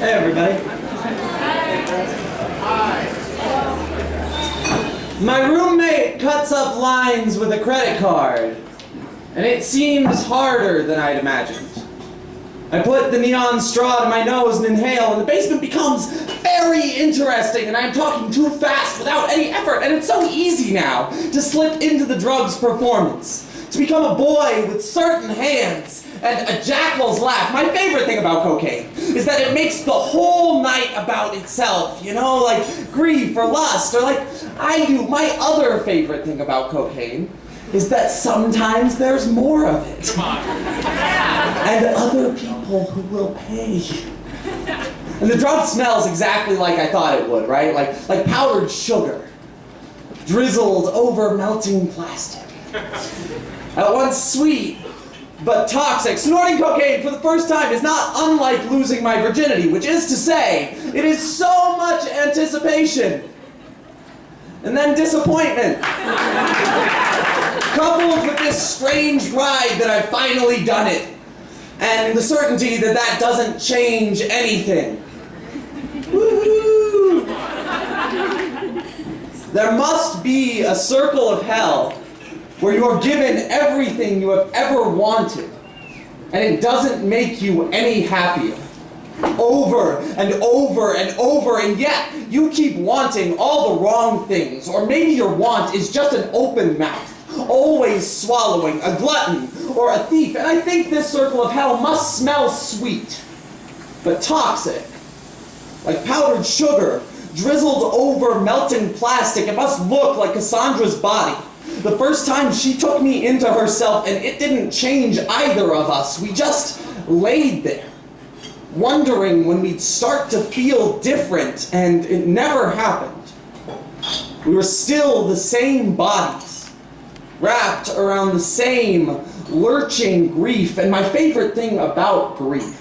Hey, everybody. My roommate cuts up lines with a credit card, and it seems harder than I'd imagined. I put the neon straw to my nose and inhale, and the basement becomes very interesting, and I'm talking too fast without any effort, and it's so easy now to slip into the drug's performance, to become a boy with certain hands and a jackal's laugh. My favorite thing about cocaine is that it makes the whole night about itself, you know, like grief or lust, or like I do. My other favorite thing about cocaine is that sometimes there's more of it. Come on. And other people who will pay. And the drug smells exactly like I thought it would, right? Like powdered sugar, drizzled over melting plastic. At once sweet, but toxic. Snorting cocaine for the first time is not unlike losing my virginity, which is to say, it is so much anticipation. And then disappointment. Coupled with this strange pride that I've finally done it. And the certainty that that doesn't change anything. Woohoo! There must be a circle of hell where you are given everything you have ever wanted, and it doesn't make you any happier. Over and over and over, and yet you keep wanting all the wrong things, or maybe your want is just an open mouth, always swallowing, a glutton or a thief. And I think this circle of hell must smell sweet, but toxic, like powdered sugar drizzled over melting plastic. It must look like Cassandra's body. The first time she took me into herself, and it didn't change either of us. We just laid there, wondering when we'd start to feel different, and it never happened. We were still the same bodies, wrapped around the same lurching grief. And my favorite thing about grief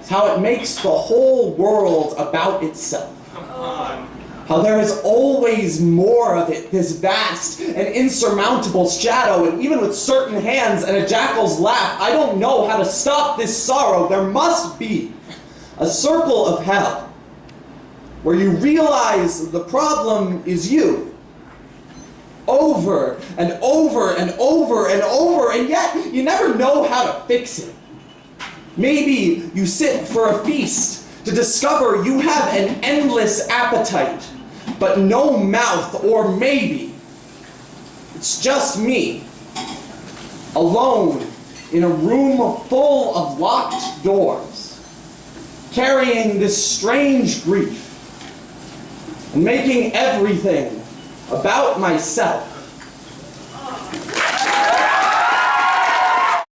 is how it makes the whole world about itself. Come on. How there is always more of it, this vast and insurmountable shadow, and even with certain hands and a jackal's laugh, I don't know how to stop this sorrow. There must be a circle of hell where you realize the problem is you. Over and over and over and over, and yet you never know how to fix it. Maybe you sit for a feast to discover you have an endless appetite, but no mouth. Or maybe it's just me, alone in a room full of locked doors, carrying this strange grief and making everything about myself